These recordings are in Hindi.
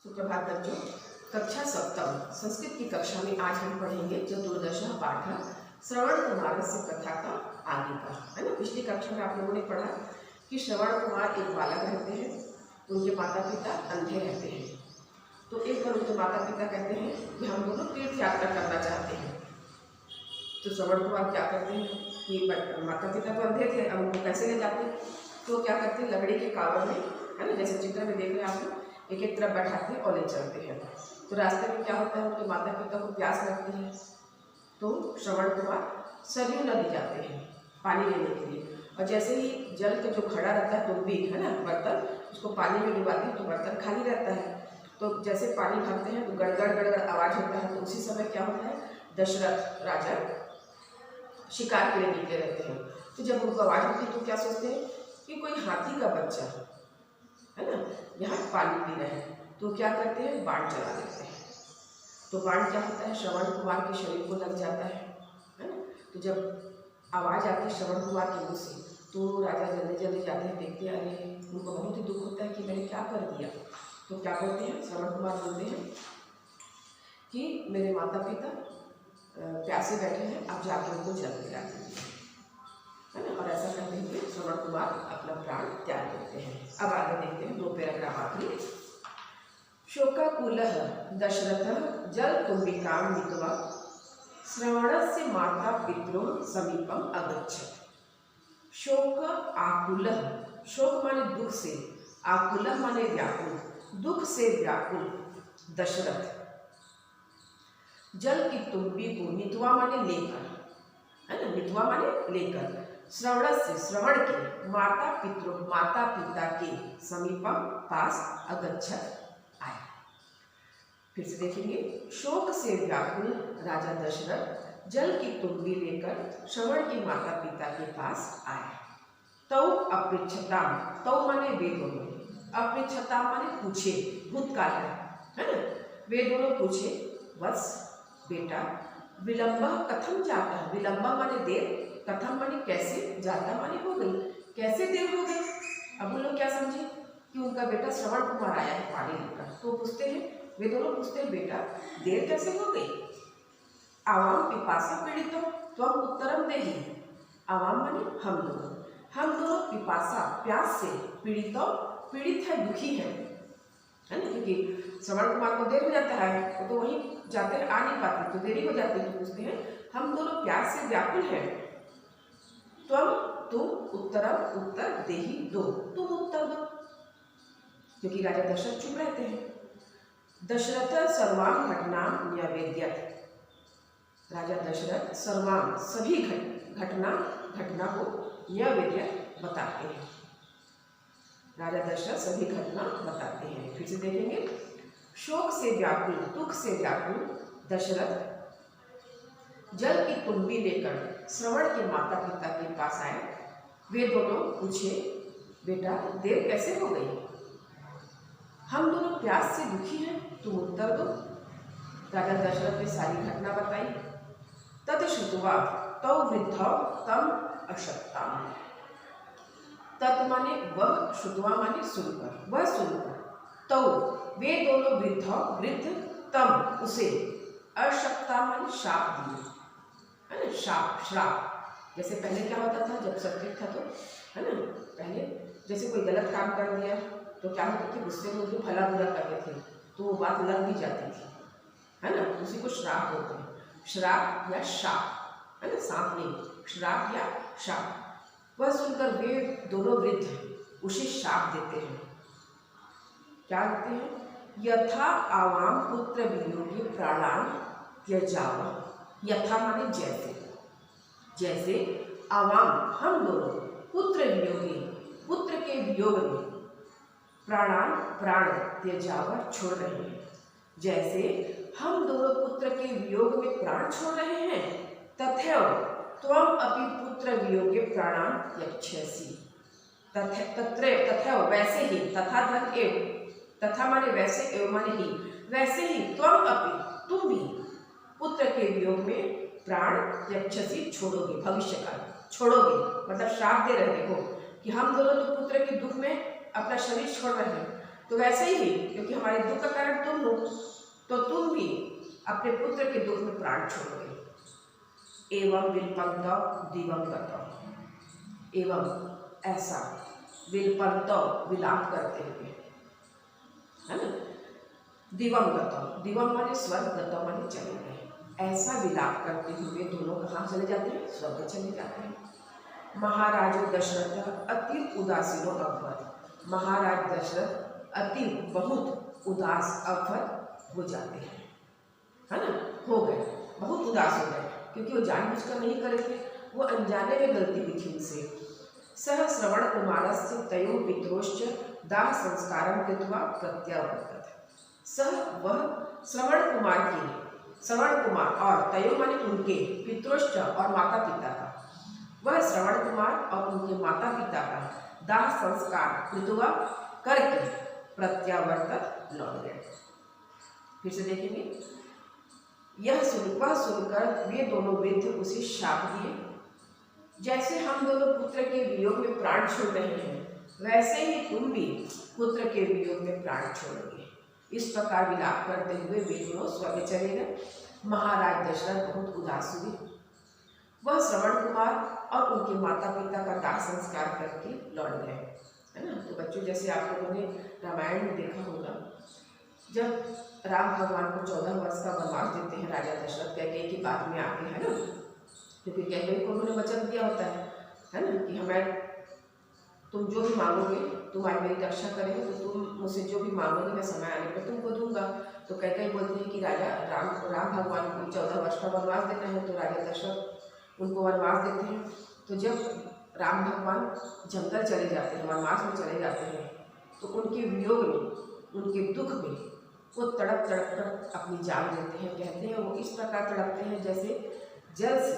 सुप्रभात बच्चों, कक्षा सप्तम संस्कृत की कक्षा में आज हम पढ़ेंगे चतुर्दश पाठ श्रवण कुमार से कथा का आगे का, है ना। पिछली कक्षा में आप लोगों ने पढ़ा कि श्रवण कुमार एक बालक रहते हैं, उनके माता पिता अंधे रहते हैं। तो एक बार उनके माता पिता कहते हैं कि हम दोनों तीर्थ यात्रा करना चाहते हैं। तो श्रवण कुमार क्या करते हैं कि माता पिता तो अंधे थे, अब उनको कैसे ले जाते हैं। तो क्या करते हैं, लकड़ी के कावड़ में, है ना, जैसे चित्र में देख रहे हैं आप लोग, एक एक तरफ बैठाते हैं और ले चलते हैं। तो रास्ते में क्या होता है, उनके माता पिता को प्यास लगती है, तो श्रवण कुमार सरयू नदी जाते हैं पानी लेने के लिए। और जैसे ही जल के जो खड़ा रहता है तुंबी, है ना, बर्तन, उसको पानी में डुबाते हैं तो बर्तन खाली रहता है। तो जैसे पानी भरते हैं तो गड़गड़ गड़गड़ आवाज़ होता है। तो उसी समय क्या होता है, दशरथ राजा शिकार के लिए निकले रहते हैं। तो जब उनको आवाज़ होती है तो क्या सोचते हैं कि कोई हाथी का बच्चा, है ना, यहाँ पानी पी रहे हैं। तो क्या करते हैं, बाण चला देते हैं। तो बाण क्या होता है, श्रवण कुमार के शरीर को लग जाता है ना। तो जब आवाज़ आती है श्रवण कुमार के मुँह से, तो राजा जल्दी जल्दी जाते हैं, देखते आ रहे हैं। उनको बहुत ही दुख होता है कि मैंने क्या कर दिया। तो क्या करते हैं, श्रवण कुमार बोलते हैं कि मेरे माता पिता प्यासे बैठे हैं, आप जाके उनको जल पिला दीजिए, है ना। और ऐसा करते हुए श्रवण कुमार अपना प्राण त्याग देते हैं। अब आगे देखते हैं, 2 पैराग्राफ आखिरी। शोकाकुलः दशरथः जलकुंभिकां नीत्वा श्रवणस्य माता पितरों समीपम अगच्छत्। शोक आकुलः, शोक माने दुख से, आकुलः माने व्याकुल, दुख से व्याकुल दशरथ जल की तुम्बी को, नीत्वा माने लेकर, है ना, नीत्वा माने लेकर, श्रवण से श्रवण के, माता पितरों माता पिता के, समीपम पास, अगच्छत् आए। फिर से देखेंगे, शोक से व्याकुल राजा दशरथ जल की तुम्बी लेकर श्रवण के माता पिता के पास आए। तौ अपृच्छताम, तौ माने वे दोनों, अपृच्छताम माने पूछे, भूतकाल है ना। वे दोनों पूछे, वत्स बेटा, विलंब कथम जाता, विलंब माने देर, कथम माने कैसे, जाता माने हो गई, कैसे देर हो गई। अब उन लोग क्या समझे कि उनका बेटा श्रवण कुमार आया है पानी लेकर। तो पूछते हैं, वे दोनों पूछते हैं, बेटा देर कैसे हो गई। आवाम पिपासा पीड़ितो त्वम उत्तरम देहि। आवाम माने हम दोनों पिपासा प्यास से, पीड़ितो पीड़ित है, दुखी है ना। क्योंकि श्रवण कुमार को देर हो जाता है, तो वहीं जाते हैं, आ नहीं पाते, तो देरी हो जाती है। तो पूछते हैं, हम दोनों प्यास से व्याकुल हैं। तुम उत्तरम, उत्तर देहि दो, तुम उत्तर दो। क्योंकि राजा दशरथ चुप रहते हैं। दशरथ सर्वाम घटना न्यवेद्यत, राजा दशरथ सर्वाम सभी घटना को न्यवेद्यत बताते हैं। राजा दशरथ सभी घटना बताते हैं। फिर से देखेंगे, शोक से व्याकुल, दुख से व्याकुल दशरथ जल की कुंभी लेकर श्रवण के माता पिता के पास आए। वे दोनों पूछे, बेटा देर कैसे हो गई। हम दोनों प्यास से दुखी हैं, तुम उत्तर दो। राजा दशरथ ने सारी घटना बताई। तद श्रुत्वा तौ वृद्धौ तम अशक्ताम, तत् माने वह, श्रुत्वा माने सुनकर, वह सुनकर, तौ वे दोनों वृद्ध तम उसे, अशक्ता माने शाप दिए, है ना, श्राप। जैसे पहले क्या होता था, जब सत्युग था तो, है ना, पहले जैसे कोई गलत काम कर दिया तो क्या होता था, गुस्से में जो भला बुरा करते थे तो वो बात लग भी जाती थी, है ना। उसी को श्राप बोलते हैं, श्राप या शाप, है ना, सांप नहीं, श्राप या शाप। वह सुनकर वे दोनों वृद्ध उसे शाप देते हैं। क्या कहते हैं, यथा आवाम पुत्र वियोगी प्राणान त्यजाव। यथा माने जैसे, जैसे आवाम हम दोनों, पुत्र वियोगी पुत्र के वियोग में, प्राणान प्राण त्यजाव छोड़ रहे हैं। जैसे हम दोनों पुत्र के वियोग में प्राण छोड़ रहे हैं, तथैव त्वम अपि पुत्र वियोगे प्राणान त्यक्ष्यसि। तथैव वैसे ही, तथा धन एव, तथा माने वैसे, एवं माने ही, वैसे ही, त्वम अपि तुम भी पुत्र के वियोग में प्राण त्यक्ष्यसि छोड़ोगे, भविष्य काल छोड़ोगे, मतलब श्राप दे रहे हो कि हम दोनों तो पुत्र के दुख में अपना शरीर छोड़ रहे हैं। तो वैसे ही, क्योंकि हमारे दुख का कारण तो तुम भी अपने पुत्र के दुख में प्राण छोड़ोगे। एवं विलपंत दिवंगत, एवं ऐसा विलपंत विलाप करते हुए, है ना, दिवंगत, दिवम माने स्वर्ग, गत माने चले गए, ऐसा विलाप करते हुए दोनों कहाँ चले जाते हैं? स्वर्ग चले जाते हैं। महाराज दशरथ अति उदासीनो अभवत्, महाराज दशरथ अति बहुत उदास अभवत् हो जाते हैं, है ना, हो गए, बहुत उदास हो गए, क्योंकि वो जानबूझकर नहीं करे थे, वो अनजाने में गलती हुई थी उनसे। सह श्रवण कुमारस्य तयो पितरोश्च दाह संस्कारं कृत्वा प्रत्यावर्तत। सह वह श्रवण कुमार के, श्रवण कुमार और तयो माने उनके, पितरोश्च और माता पिता का, वह श्रवण कुमार और उनके माता पिता का दाह संस्कार कृत्वा करके प्रत्यावर्तत लौट गए। फिर से देखेंगे, यह सुनकर वे दोनों वृद्ध उसे शाप दिए, जैसे हम दोनों पुत्र के वियोग में प्राण छोड़ रहे हैं, वैसे ही तुम भी पुत्र के वियोग में प्राण छोड़ोगे। इस प्रकार विलाप करते हुए वे दोनों स्वर्ग चले गए। महाराज दशरथ बहुत उदास हुए। वह श्रवण कुमार और उनके माता पिता का दाह संस्कार करके लौट गए, है ना। तो बच्चों, जैसे आप लोगों ने रामायण में देखा होगा, जब राम भगवान को 14 वर्ष का वनवास देते हैं राजा दशरथ, कैकेयी की बात में आके, है ना, क्योंकि कैकेयी को उन्होंने वचन दिया होता है ना, कि हमें तुम जो भी मांगोगे, तुम आज मेरी रक्षा करेंगे, तो तुम मुझसे जो भी मांगोगे मैं समय आने पर तुमको दूंगा। तो कैकेयी बोलती है कि राजा राम भगवान को 14 वर्ष का वनवास देना है, तो राजा दशरथ उनको वनवास देते हैं। तो जब राम भगवान जंगल चले जाते हैं, वनवास में चले जाते हैं, तो उनके वियोग में, उनके दुख में वो तड़प तड़प कर अपनी जान लेते हैं। कहते हैं वो इस प्रकार तड़पते हैं जैसे जल से,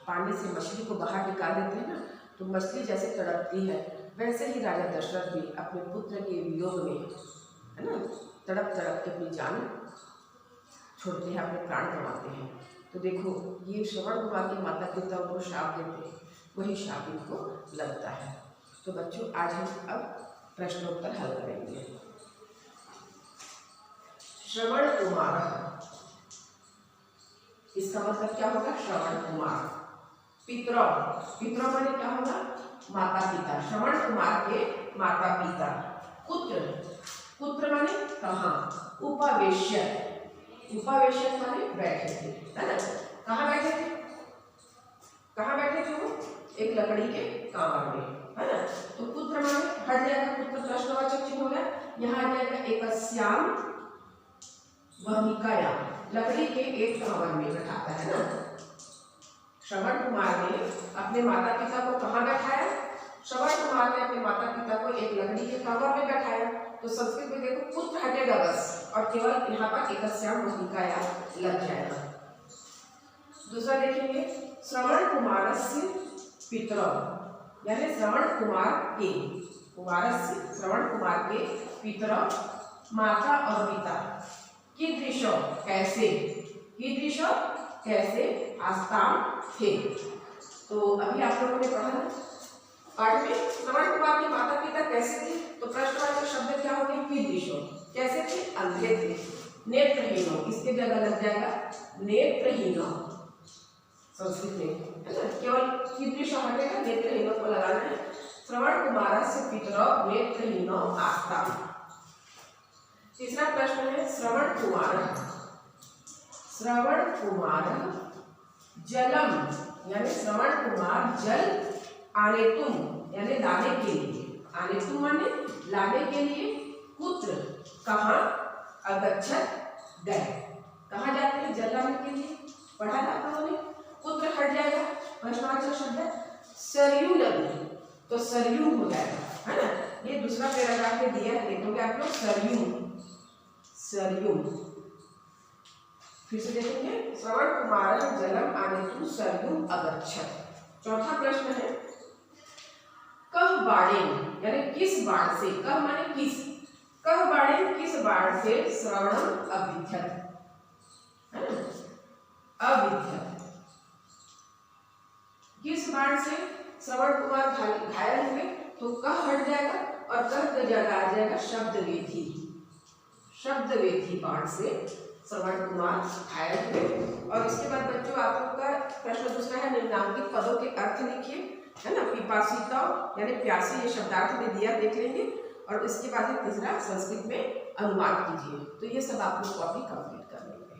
पानी से मछली को बाहर निकाल देते हैं ना, तो मछली जैसे तड़पती है, वैसे ही राजा दशरथ भी अपने पुत्र के वियोग में, है ना, तड़प तड़प के अपनी जान छोड़ते हैं, अपने प्राण गंवाते हैं। तो देखो, ये श्रवण कुमार के माता पिता उनको शाप देते हैं, वही शाप इनको लगता है। तो बच्चों, आज हम अब प्रश्नोत्तर हल करेंगे। श्रवण कुमार, इसका मतलब क्या होगा? श्रवण कुमार। पितरौ, पितरौ माने क्या होगा? माता पिता। श्रवण कुमार के माता पिता। कुत्र, कुत्र माने कहाँ? उपावेश्य, उपावेश्य माने बैठे थे, है ना। कहाँ बैठे थे? कहाँ बैठे थे वो? एक लकड़ी के कांवर में, है ना। तो पुत्र माने हट जाएगा, पुत्र प्रश्नवाचक चिन्ह हो गया। यहाँ आ जाएगा एकस्याम वहनिकायाम, लकड़ी के एक कांवर में बैठाता है ना। श्रवण कुमार ने अपने माता पिता को कहाँ बैठाया? श्रवण कुमार ने अपने माता पिता को एक लकड़ी के कांवर में बैठाया। तो संस्कृत में देखो, पुत्र हटेगा बस, और केवल यहाँ पर एकस्याम वहनिकायाम लग जाएगा। दूसरा देखेंगे, श्रवण कुमारस्य पितरौ, यानी श्रवण कुमार के, कुमारस्य श्रवण कुमार के पितरौ माता और पिता कीदृशौ कैसे, कीदृशौ कैसे आस्ताम थे। तो अभी आप लोगों ने पढ़ा ना पाठ में, श्रवण कुमार के माता पिता कैसे थे, तो प्रश्नवाचक शब्द क्या हो गए? कीदृशौ, कैसे थे? अंधे थे। नेत्रहीनो, इसके जगह लग जाएगा नेत्रहीनो संस्कृत में, है ना। केवल कीदृशौ हटेगा, नेत्रहीनो को लगाना है। श्रवण कुमारस्य पितरौ नेत्रहीनो आस्ताम। तीसरा प्रश्न है, श्रवण कुमार, श्रवण कुमार जलम, यानी श्रवण कुमार जल आने तुम, यानी लाने के लिए, आने तुम माने लाने के लिए, कुत्र कहाँ अगच्छत गए, कहाँ जाते हैं जल लाने के लिए, पढ़ा था आप लोगों ने। पुत्र हट जाएगा, प्रश्नवाचक शब्द सरयू नदी, तो सरयू हो जाएगा, है ना। ये दूसरा पैराग्राफ में दिया है, देखोगे आप लोग, सरयू, सरयू। फिर से देखेंगे, श्रवण कुमार जलम आनेतुं सरयू अगच्छत। चौथा प्रश्न है, कह बाणेन, यानी किस बाण से, कह माने किस, कह बाणेन किस बाण से श्रवणम अभिध्यत, है ना, अभिध्यत, किस बाण से श्रवण कुमार घायल हुए। तो कह हट जाएगा और कह की जगह आ जाएगा शब्द वेधी, शब्द वेदी बाण से श्रवण कुमार घायल हुए। और इसके बाद बच्चों आप लोग का प्रश्न दूसरा है निम्नांकित पदों के अर्थ लिखिए, है ना। पिपासिता यानी प्यासी, ये शब्दार्थ में दिया, देख लेंगे। और इसके बाद है तीसरा संस्कृत में अनुवाद कीजिए। तो ये सब आप लोग कॉपी कंप्लीट कर लेंगे।